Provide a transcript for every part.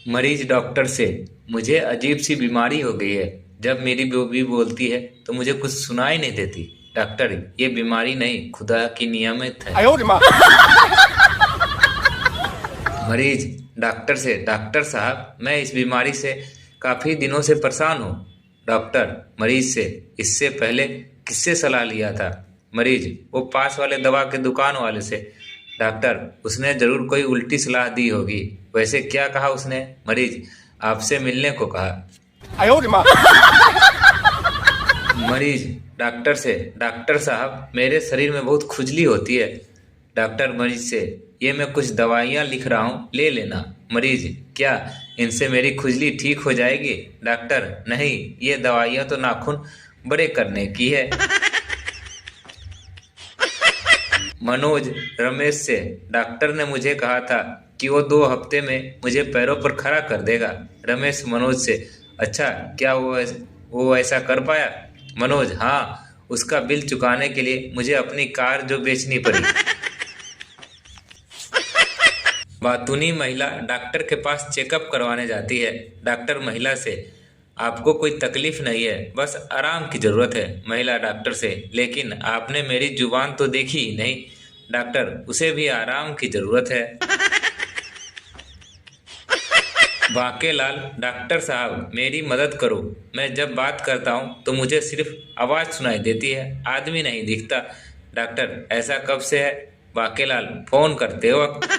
मरीज डॉक्टर से, मुझे अजीब सी बीमारी हो गई है। जब मेरी बेबी बोलती है तो मुझे कुछ सुनाई नहीं देती। डॉक्टर, ये बीमारी नहीं, खुदा की नियामत है। मरीज डॉक्टर से, डॉक्टर साहब मैं इस बीमारी से काफ़ी दिनों से परेशान हूँ। डॉक्टर मरीज से, इससे पहले किससे सलाह लिया था? मरीज, वो पास वाले दवा के दुकान वाले से। डॉक्टर, उसने ज़रूर कोई उल्टी सलाह दी होगी। वैसे क्या कहा उसने? मरीज, आपसे मिलने को कहा। मरीज डॉक्टर से, डॉक्टर साहब मेरे शरीर में बहुत खुजली होती है। डॉक्टर मरीज से, ये मैं कुछ दवाइयाँ लिख रहा हूँ, ले लेना। मरीज, क्या इनसे मेरी खुजली ठीक हो जाएगी? डॉक्टर, नहीं, ये दवाइयाँ तो नाखून बड़े करने की है। मनोज रमेश से, डॉक्टर ने मुझे कहा था कि वो 2 हफ्ते में मुझे पैरों पर खड़ा कर देगा। रमेश मनोज से, अच्छा क्या वो ऐसा कर पाया? मनोज, हाँ, उसका बिल चुकाने के लिए मुझे अपनी कार जो बेचनी पड़ी। बातूनी महिला डॉक्टर के पास चेकअप करवाने जाती है। डॉक्टर महिला से, आपको कोई तकलीफ नहीं है, बस आराम की ज़रूरत है। महिला डॉक्टर से, लेकिन आपने मेरी जुबान तो देखी ही नहीं। डॉक्टर, उसे भी आराम की ज़रूरत है। बांकेलाल, डॉक्टर साहब मेरी मदद करो, मैं जब बात करता हूँ तो मुझे सिर्फ आवाज़ सुनाई देती है, आदमी नहीं दिखता। डॉक्टर, ऐसा कब से है? बांकेलाल, फ़ोन करते वक्त।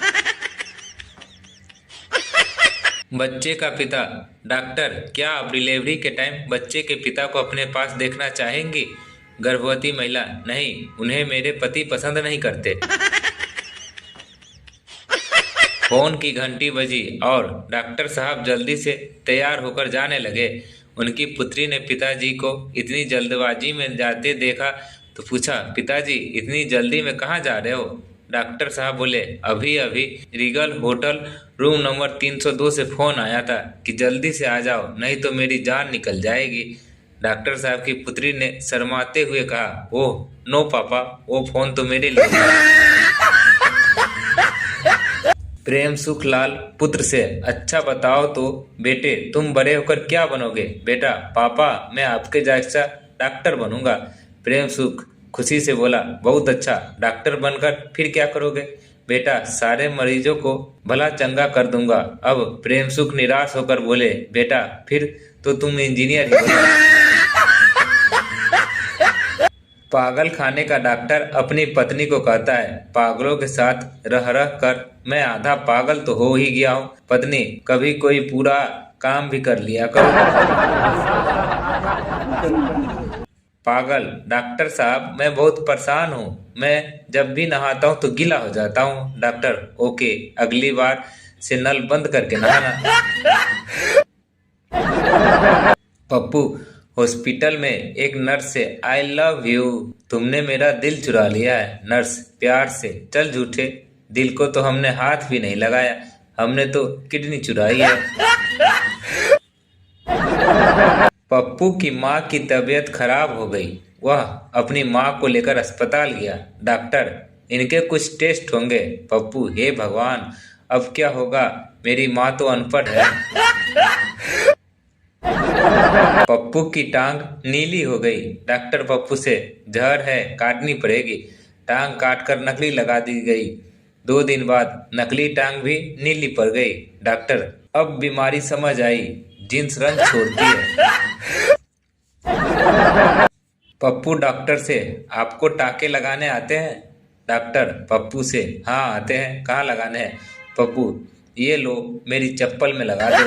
बच्चे का पिता, डॉक्टर क्या आप डिलीवरी के टाइम बच्चे के पिता को अपने पास देखना चाहेंगी? गर्भवती महिला, नहीं, उन्हें मेरे पति पसंद नहीं करते। फोन की घंटी बजी और डॉक्टर साहब जल्दी से तैयार होकर जाने लगे। उनकी पुत्री ने पिताजी को इतनी जल्दबाजी में जाते देखा तो पूछा, पिताजी इतनी जल्दी में कहाँ जा रहे हो? डॉक्टर साहब बोले, अभी अभी रीगल होटल रूम नंबर 302 से फ़ोन आया था कि जल्दी से आ जाओ, नहीं तो मेरी जान निकल जाएगी। डॉक्टर साहब की पुत्री ने शर्माते हुए कहा, ओह नो पापा, वो फ़ोन तो मेरे लिए है। प्रेम सुख लाल पुत्र से, अच्छा बताओ तो बेटे, तुम बड़े होकर क्या बनोगे? बेटा, पापा मैं आपके जैसा डॉक्टर बनूंगा। प्रेम सुख खुशी से बोला, बहुत अच्छा, डॉक्टर बनकर फिर क्या करोगे? बेटा, सारे मरीजों को भला चंगा कर दूंगा। अब प्रेम सुख निराश होकर बोले, बेटा फिर तो तुम इंजीनियर ही बनो। पागल खाने का डॉक्टर अपनी पत्नी को कहता है, पागलों के साथ रह रह कर मैं आधा पागल तो हो ही गया हूँ। पत्नी, कभी कोई पूरा काम भी कर लिया करो। पागल, डॉक्टर साहब मैं बहुत परेशान हूँ, मैं जब भी नहाता हूँ तो गीला हो जाता हूँ। डॉक्टर, ओके, अगली बार से नल बंद करके नहाना। पप्पू, हॉस्पिटल में एक नर्स से, आई लव यू, तुमने मेरा दिल चुरा लिया है। नर्स प्यार से, चल झूठे, दिल को तो हमने हाथ भी नहीं लगाया, हमने तो किडनी चुराई है। पप्पू की माँ की तबीयत खराब हो गई, वह अपनी माँ को लेकर अस्पताल गया। डॉक्टर, इनके कुछ टेस्ट होंगे। पप्पू, हे भगवान, अब क्या होगा, मेरी माँ तो अनपढ़ है। पप्पू की टांग नीली हो गई। डॉक्टर पप्पू से, जहर है, काटनी पड़ेगी। टांग काटकर नकली लगा दी गई। 2 दिन बाद नकली टांग भी नीली पड़ गई। डॉक्टर, अब बीमारी समझ आई, जींस रंग छोड़ती है। पप्पू डॉक्टर से, आपको टाके लगाने आते हैं? डॉक्टर पप्पू से, हाँ आते हैं, कहाँ लगाने हैं? पप्पू, ये लो, मेरी चप्पल में लगा दो।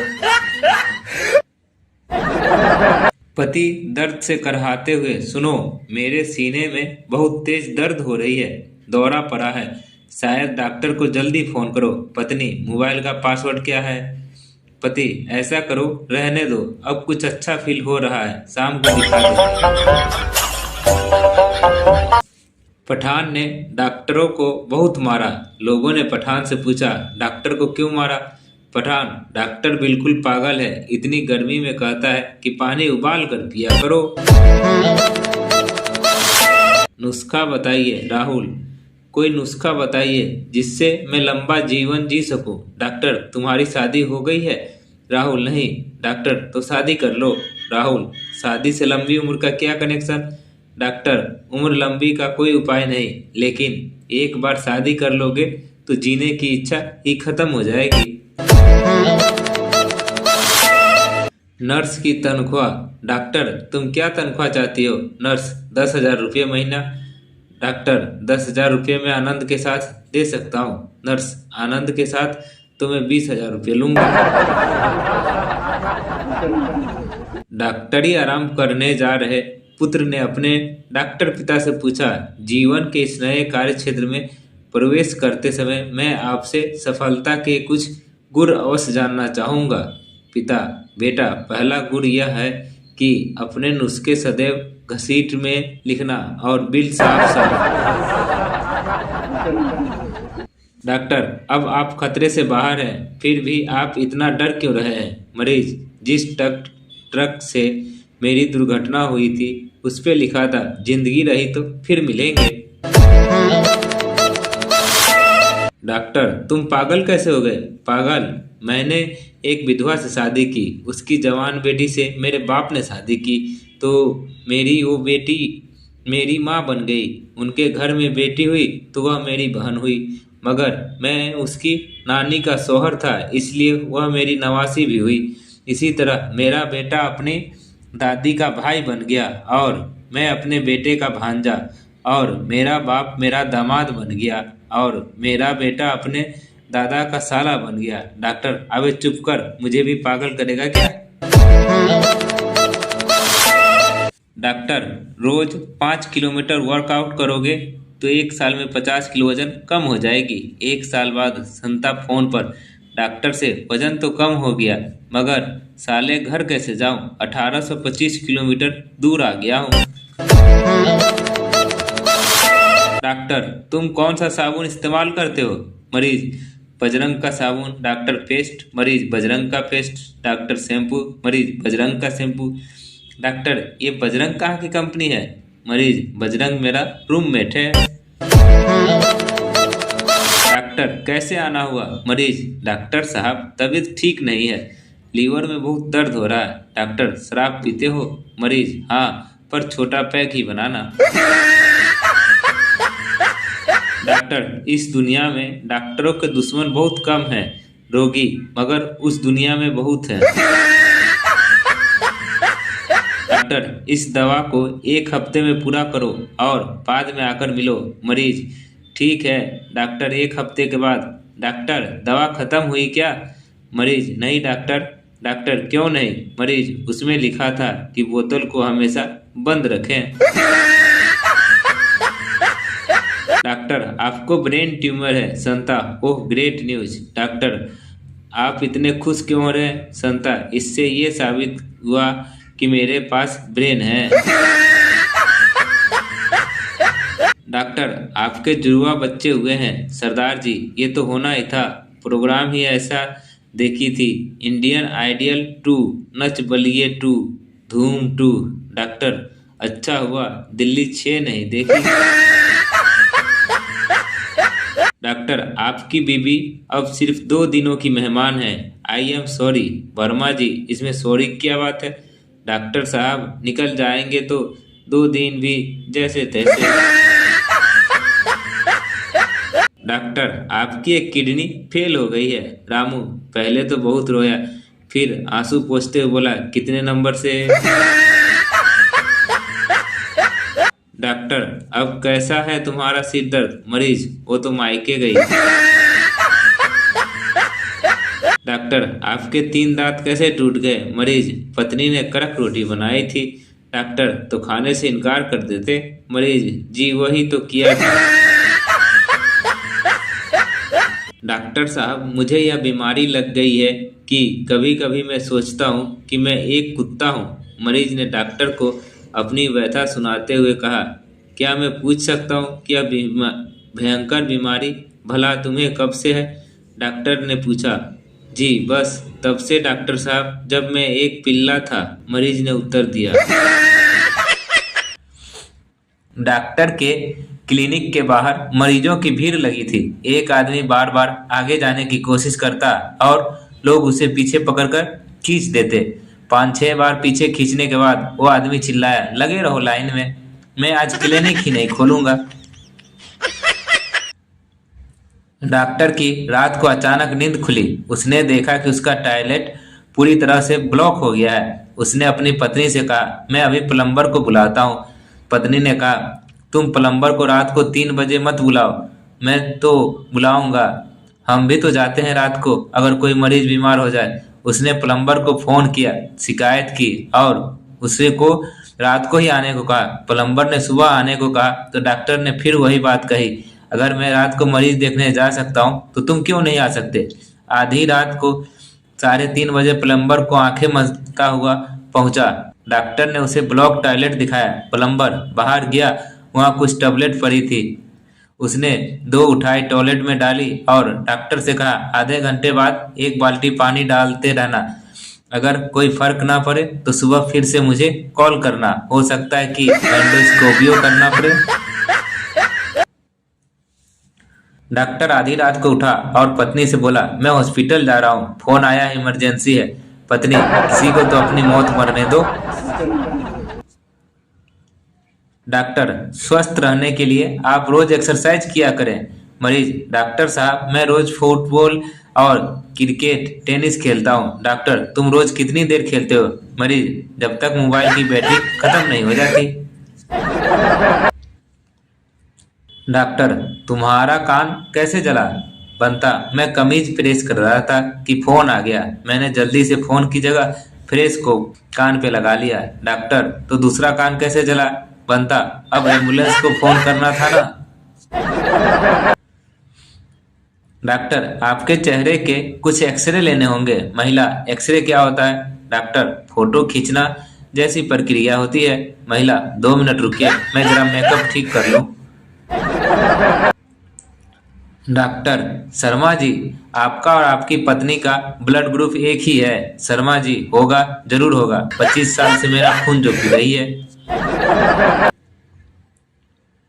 पति दर्द से करहाते हुए, सुनो, मेरे सीने में बहुत तेज दर्द हो रही है, दौरा पड़ा है, शायद डॉक्टर को जल्दी फोन करो। पत्नी, मोबाइल का पासवर्ड क्या है? पति, ऐसा करो, रहने दो, अब कुछ अच्छा फील हो रहा है, शाम को दिखा दो। पठान ने डॉक्टरों को बहुत मारा। लोगों ने पठान से पूछा, डॉक्टर को क्यों मारा? पठान, डॉक्टर बिल्कुल पागल है, इतनी गर्मी में कहता है कि पानी उबाल कर पिया करो। नुस्खा बताइए। राहुल, कोई नुस्खा बताइए जिससे मैं लंबा जीवन जी सकूं। डॉक्टर, तुम्हारी शादी हो गई है? राहुल नहीं डॉक्टर, तो शादी कर लो। राहुल, शादी से लंबी उम्र का क्या कनेक्शन? डॉक्टर, उम्र लंबी का कोई उपाय नहीं, लेकिन एक बार शादी कर लोगे तो जीने की इच्छा ही खत्म हो जाएगी। नर्स की तनख्वाह। डॉक्टर, तुम क्या तनख्वाह चाहती हो? नर्स, 10,000 रुपये महीना। डॉक्टर, 10,000 रुपये में आनंद के साथ दे सकता हूँ। नर्स, आनंद के साथ तो मैं 20,000 रुपये लूंगा। डॉक्टरी आराम करने जा रहे पुत्र ने अपने डॉक्टर पिता से पूछा, जीवन के इस नए कार्य क्षेत्र में प्रवेश करते समय मैं आपसे सफलता के कुछ गुर अवश्य जानना चाहूँगा। पिता, बेटा, पहला गुर यह है कि अपने नुस्खे सदैव घसीट में लिखना और बिल साफ साफ। डॉक्टर, अब आप खतरे से बाहर हैं, फिर भी आप इतना डर क्यों रहे हैं? मरीज, जिस ट्रक से मेरी दुर्घटना हुई थी उस पे लिखा था, जिंदगी रही तो फिर मिलेंगे। डॉक्टर, तुम पागल कैसे हो गए? पागल, मैंने एक विधवा से शादी की, उसकी जवान बेटी से मेरे बाप ने शादी की, तो मेरी वो बेटी मेरी माँ बन गई। उनके घर में बेटी हुई तो वह मेरी बहन हुई, मगर मैं उसकी नानी का शौहर था, इसलिए वह मेरी नवासी भी हुई। इसी तरह मेरा बेटा अपनी दादी का भाई बन गया और मैं अपने बेटे का भांजा, और मेरा बाप मेरा दामाद बन गया और मेरा बेटा अपने दादा का साला बन गया। डॉक्टर, अबे चुप कर, मुझे भी पागल करेगा क्या? डॉक्टर, रोज 5 किलोमीटर वर्कआउट करोगे तो 1 साल में 50 किलो वजन कम हो जाएगी। 1 साल बाद संता फोन पर, डॉक्टर से वजन तो कम हो गया, मगर साले घर कैसे जाऊं? 1825 किलोमीटर दूर आ गया हूं। डॉक्टर, तुम कौन सा साबुन इस्तेमाल करते हो? मरीज, बजरंग का साबुन। Doctor, paste. मरीज, बजरंग का पेस्ट। Doctor, shampoo. मरीज, बजरंग का शैम्पू। डॉक्टर, ये बजरंग कहाँ की कंपनी है? मरीज, बजरंग मेरा रूममेट है। डॉक्टर, कैसे आना हुआ? मरीज, डॉक्टर साहब तबीयत ठीक नहीं है, लीवर में बहुत दर्द हो रहा है। डॉक्टर, शराब पीते हो? मरीज, हाँ, पर छोटा पैक ही बनाना। डॉक्टर, इस दुनिया में डॉक्टरों के दुश्मन बहुत कम हैं, रोगी मगर उस दुनिया में बहुत हैं। डॉक्टर, इस दवा को 1 हफ्ते में पूरा करो और बाद में आकर मिलो। मरीज, ठीक है डॉक्टर, 1 हफ्ते के बाद। डॉक्टर, दवा खत्म हुई क्या? मरीज, नहीं डॉक्टर। डॉक्टर, क्यों नहीं? मरीज, उसमें लिखा था कि बोतल को हमेशा बंद रखें। डॉक्टर, आपको ब्रेन ट्यूमर है। संता, ओह ग्रेट न्यूज। डॉक्टर, आप इतने खुश क्यों हो रहे हैं? संता, इससे ये साबित हुआ कि मेरे पास ब्रेन है। डॉक्टर, आपके जुड़वा बच्चे हुए हैं। सरदार जी, ये तो होना ही था, प्रोग्राम ही ऐसा देखी थी, इंडियन आइडियल 2, नच बलिए 2, धूम 2। डॉक्टर, अच्छा हुआ दिल्ली 6 नहीं देखी। डॉक्टर, आपकी बीबी अब सिर्फ 2 दिनों की मेहमान है। I am sorry. Varma ji, इसमें सॉरी की क्या बात है? डॉक्टर साहब, निकल जाएंगे तो 2 दिन भी जैसे तैसे। डॉक्टर, आपकी एक किडनी फेल हो गई है। रामू, पहले तो बहुत रोया, फिर आंसू पोंछते हुए बोला, कितने नंबर से? डॉक्टर, अब कैसा है तुम्हारा सिर दर्द? मरीज, वो तो मायके गई। डॉक्टर, आपके 3 दांत कैसे टूट गए? मरीज, पत्नी ने कड़क रोटी बनाई थी। डॉक्टर, तो खाने से इनकार कर देते। मरीज, जी वही तो किया था। डॉक्टर साहब, मुझे यह बीमारी लग गई है कि कभी कभी मैं सोचता हूँ कि मैं एक कुत्ता हूँ। मरीज ने डॉक्टर को अपनी व्यथा सुनाते हुए कहा, क्या मैं पूछ सकता हूँ कि यह भयंकर बीमारी भला तुम्हें कब से है? डॉक्टर ने पूछा। जी बस तब से डॉक्टर साहब, जब मैं एक पिल्ला था। मरीज ने उत्तर दिया। डॉक्टर के क्लिनिक के बाहर मरीजों की भीड़ लगी थी। एक आदमी बार बार आगे जाने की कोशिश करता और लोग उसे पीछे पकड़कर खींच देते। 5-6 बार पीछे खींचने के बाद वो आदमी चिल्लाया, लगे रहो लाइन में, मैं आज क्लिनिक ही नहीं खोलूंगा। डॉक्टर की रात को अचानक नींद खुली। उसने देखा कि उसका टॉयलेट पूरी तरह से ब्लॉक हो गया है। उसने अपनी पत्नी से कहा, मैं अभी प्लम्बर को बुलाता हूँ। पत्नी ने कहा, तुम प्लम्बर को रात को 3 बजे मत बुलाओ। मैं तो बुलाऊंगा, हम भी तो जाते हैं रात को अगर कोई मरीज बीमार हो जाए। उसने प्लम्बर को फोन किया, शिकायत की और उसे को रात को ही आने को कहा। प्लम्बर ने सुबह आने को कहा तो डॉक्टर ने फिर वही बात कही, अगर मैं रात को मरीज देखने जा सकता हूँ तो तुम क्यों नहीं आ सकते। आधी रात को 3:30 बजे प्लम्बर को आंखें मसता हुआ पहुंचा। डॉक्टर ने उसे ब्लॉक टॉयलेट दिखाया। प्लम्बर बाहर गया, वहां कुछ टैबलेट पड़ी थी। उसने 2 उठाई, टॉयलेट में डाली और डॉक्टर से कहा, आधे घंटे बाद 1 बाल्टी पानी डालते रहना। अगर कोई फर्क ना पड़े तो सुबह फिर से मुझे कॉल करना, हो सकता है कि एंडोस्कोपियो करना पड़े। डॉक्टर आधी रात को उठा और पत्नी से बोला, मैं हॉस्पिटल जा रहा हूँ, फोन आया है, इमरजेंसी है। पत्नी, किसी को तो अपनी मौत मरने दो। डॉक्टर, स्वस्थ रहने के लिए आप रोज एक्सरसाइज किया करें। मरीज, डॉक्टर साहब मैं रोज फुटबॉल और क्रिकेट टेनिस खेलता हूँ। डॉक्टर, तुम रोज कितनी देर खेलते हो। मरीज, जब तक मोबाइल की बैटरी खत्म नहीं हो जाती। डॉक्टर, तुम्हारा कान कैसे जला। बनता, मैं कमीज प्रेस कर रहा था कि फोन आ गया, मैंने जल्दी से फोन की जगह फ्रेस को कान पे लगा लिया। डॉक्टर, तो दूसरा कान कैसे जला। बनता, अब एम्बुलेंस को फोन करना था ना। डॉक्टर, आपके चेहरे के कुछ एक्सरे लेने होंगे। महिला, एक्सरे क्या होता है। डॉक्टर, फोटो खींचना जैसी प्रक्रिया होती है। महिला, 2 मिनट रुकिए, मैं जरा मेकअप ठीक कर लूं। डॉक्टर, शर्मा जी, आपका और आपकी पत्नी का ब्लड ग्रुप एक ही है। शर्मा जी, होगा, जरूर होगा, 25 साल से मेरा खून जो पी रही है।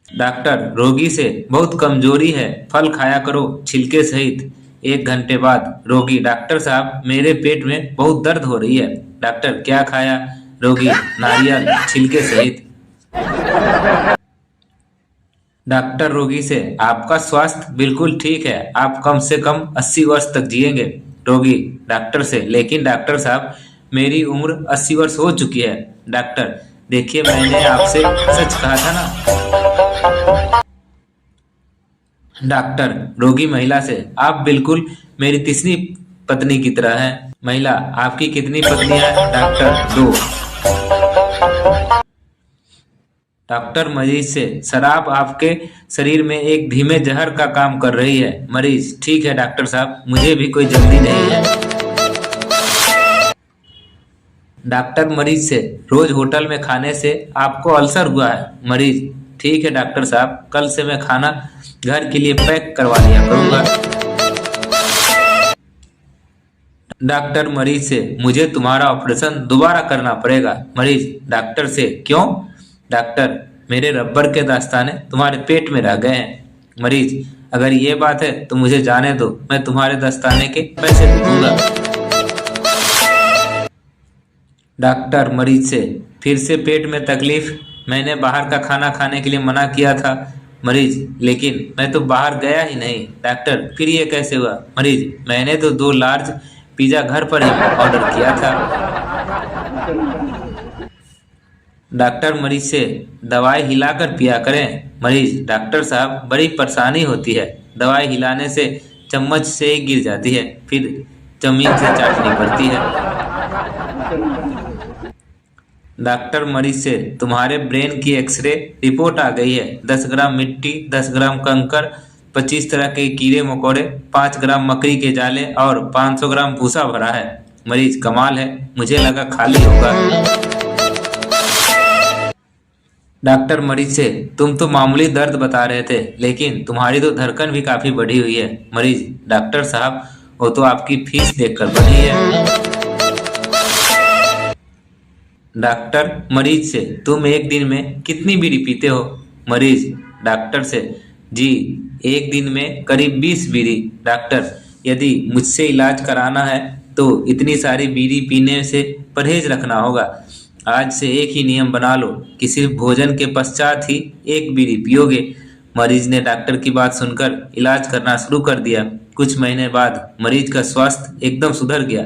डॉक्टर, रोगी से बहुत कमजोरी है, फल खाया करो छिलके सहित। 1 घंटे बाद रोगी, डॉक्टर साहब मेरे पेट में बहुत दर्द हो रही है। डॉक्टर, क्या खाया। रोगी, नारियल छिलके सहित। डॉक्टर रोगी से, आपका स्वास्थ्य बिल्कुल ठीक है, आप कम से कम 80 वर्ष तक जिएंगे। रोगी डॉक्टर से, लेकिन डॉक्टर साहब मेरी उम्र 80 वर्ष हो चुकी है। डॉक्टर, देखिए मैंने आपसे सच कहा था ना। डॉक्टर रोगी महिला से, आप बिल्कुल मेरी तीसरी पत्नी की तरह हैं। महिला, आपकी कितनी पत्नियां हैं। डॉक्टर, 2। डॉक्टर मरीज से, शराब आपके शरीर में एक धीमे जहर का काम कर रही है। मरीज, ठीक है डॉक्टर साहब, मुझे भी कोई जल्दी नहीं है। डॉक्टर मरीज से, रोज होटल में खाने से आपको अल्सर हुआ है। मरीज, ठीक है डॉक्टर साहब, कल से मैं खाना घर के लिए पैक करवा लिया करूंगा। डॉक्टर मरीज से, मुझे तुम्हारा ऑपरेशन दोबारा करना पड़ेगा। मरीज, डॉक्टर से, क्यों। डॉक्टर, मेरे रबर के दस्ताने तुम्हारे पेट में रह गए हैं। मरीज, अगर ये बात है तो मुझे जाने दो, मैं तुम्हारे दस्ताने के पैसे भी दूंगा। डॉक्टर मरीज से, फिर से पेट में तकलीफ। मैंने बाहर का खाना खाने के लिए मना किया था। मरीज, लेकिन मैं तो बाहर गया ही नहीं। डॉक्टर, फिर ये कैसे हुआ। मरीज, मैंने तो 2 लार्ज पिज्जा घर पर ही ऑर्डर किया था। डॉक्टर मरीज से, दवाई हिलाकर पिया करें। मरीज, डॉक्टर साहब बड़ी परेशानी होती है, दवाई हिलाने से चम्मच से ही गिर जाती है, फिर जमीन से चाटनी पड़ती है। डॉक्टर मरीज से, तुम्हारे ब्रेन की एक्सरे रिपोर्ट आ गई है। 10 ग्राम मिट्टी, 10 ग्राम कंकर, 25 तरह के कीड़े मकोड़े, 5 ग्राम मकड़ी के जाले और 500 ग्राम भूसा भरा है। मरीज, कमाल है, मुझे लगा खाली होगा। डॉक्टर मरीज से, तुम तो मामूली दर्द बता रहे थे, लेकिन तुम्हारी तो धड़कन भी काफी बढ़ी हुई है। मरीज, डॉक्टर साहब वो तो आपकी फीस देखकर बढ़ी है। डॉक्टर मरीज से, तुम एक दिन में कितनी बीड़ी पीते हो। मरीज, डॉक्टर से, जी एक दिन में करीब 20 बीड़ी। डॉक्टर, यदि मुझसे इलाज कराना है तो इतनी सारी बीड़ी पीने से परहेज रखना होगा। आज से एक ही नियम बना लो कि सिर्फ भोजन के पश्चात ही एक बीड़ी पियोगे। मरीज ने डॉक्टर की बात सुनकर इलाज करना शुरू कर दिया। कुछ महीने बाद मरीज का स्वास्थ्य एकदम सुधर गया।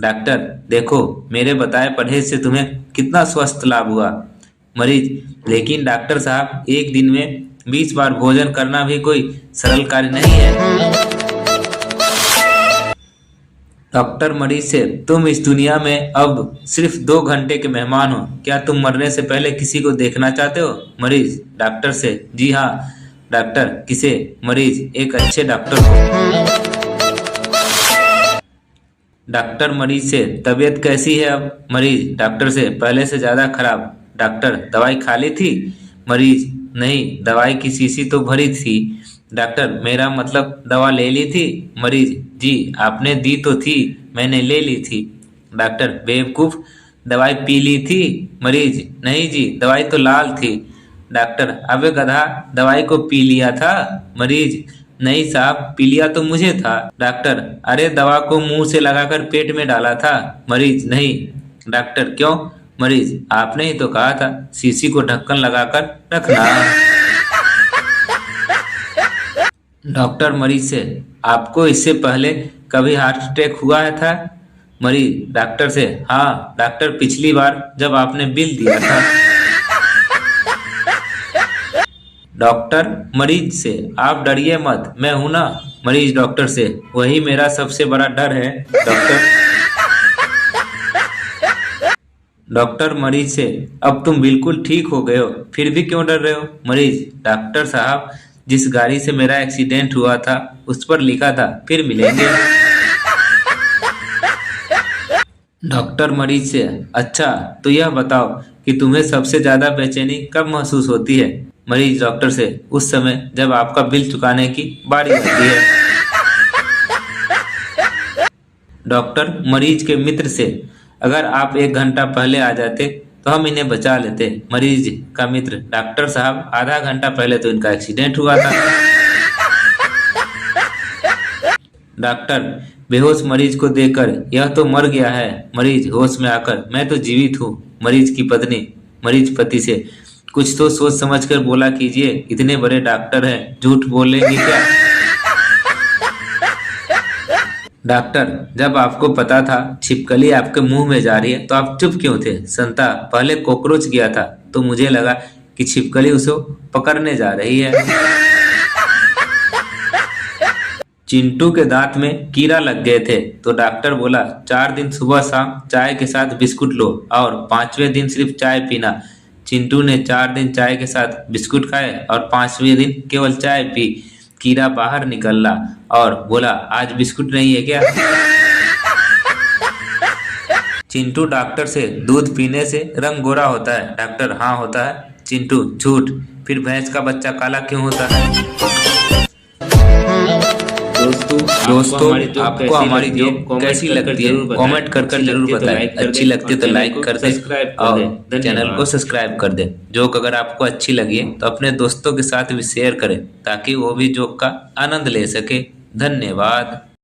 डॉक्टर देखो, मेरे बताए परहेज से तुम्हें कितना स्वस्थ लाभ हुआ। मरीज, लेकिन डॉक्टर साहब, एक दिन में 20 बार भोजन करना भी कोई सरल कार्य नहीं है। डॉक्टर मरीज से, तुम इस दुनिया में अब सिर्फ 2 घंटे के मेहमान हो। क्या तुम मरने से पहले किसी को देखना चाहते हो? मरीज डॉक्टर से, जी हाँ। डॉक्टर, किसे? मरीज, एक अच्छे डॉक्टर को। डॉक्टर मरीज से, तबीयत कैसी है अब? मरीज डॉक्टर से, पहले से ज्यादा खराब। डॉक्टर, दवाई खा ली थी? मरीज, नहीं, दवाई की शीशी तो भरी थी। डॉक्टर, मेरा मतलब दवा ले ली थी? मरीज, जी, आपने दी तो थी, मैंने ले ली थी। डॉक्टर, बेवकूफ, दवाई पी ली थी? मरीज, नहीं जी, दवाई तो लाल थी। डॉक्टर, अबे गधा, दवाई को पी लिया था? मरीज, नहीं साहब, पी लिया तो मुझे था। डॉक्टर, अरे दवा को मुंह से लगाकर पेट में डाला था। मरीज, नहीं। डॉक्टर, क्यों? मरीज, आपने ही तो कहा था शीशी को ढक्कन लगाकर रखना। डॉक्टर मरीज से, आपको इससे पहले कभी हार्ट अटैक हुआ है था? मरीज डॉक्टर से, हाँ डॉक्टर, पिछली बार जब आपने बिल दिया था। डॉक्टर मरीज से, आप डरिए मत, मैं हूं ना। मरीज डॉक्टर से, वही मेरा सबसे बड़ा डर है डॉक्टर। डॉक्टर मरीज से, अब तुम बिल्कुल ठीक हो गए हो, फिर भी क्यों डर रहे हो? मरीज डॉक्टर साहब, जिस गाड़ी से मेरा एक्सीडेंट हुआ था उस पर लिखा था फिर मिलेंगे। डॉक्टर मरीज से, अच्छा तो यह बताओ कि तुम्हें सबसे ज्यादा बेचैनी कब महसूस होती है? मरीज डॉक्टर से, उस समय जब आपका बिल चुकाने की बारी आती है। डॉक्टर मरीज के मित्र से, अगर आप 1 घंटा पहले आ जाते तो हम इन्हें बचा लेते। मरीज का मित्र, डॉक्टर साहब, आधा घंटा पहले तो इनका एक्सीडेंट हुआ था। डॉक्टर, बेहोश मरीज को देखकर, यह तो मर गया है। मरीज होश में आकर, मैं तो जीवित हूँ। मरीज की पत्नी मरीज पति से, कुछ तो सोच समझ कर बोला कीजिए, इतने बड़े डॉक्टर हैं, झूठ बोलेंगे क्या? डॉक्टर, जब आपको पता था छिपकली आपके मुंह में जा रही है तो आप चुप क्यों थे? संता, पहले कॉकरोच गया था तो मुझे लगा कि छिपकली उसे पकड़ने जा रही है। चिंटू के दांत में कीड़ा लग गए थे तो डॉक्टर बोला 4 दिन सुबह शाम चाय के साथ बिस्कुट लो और 5वें दिन सिर्फ चाय पीना। चिंटू ने 4 दिन चाय के साथ बिस्कुट खाए और 5वें दिन केवल चाय पी। कीड़ा बाहर निकला और बोला, आज बिस्कुट नहीं है क्या? चिंटू डॉक्टर से, दूध पीने से रंग गोरा होता है? डॉक्टर, हाँ होता है। चिंटू, झूठ, फिर भैंस का बच्चा काला क्यों होता है? दोस्तों, आपको हमारी जोक कैसी लगती है कमेंट कर जरूर बताएं। अच्छी लगती है तो लाइक कर दें और चैनल को सब्सक्राइब कर दें। जोक अगर आपको अच्छी लगी है तो अपने दोस्तों के साथ भी शेयर करें ताकि वो भी जोक का आनंद ले सके। धन्यवाद।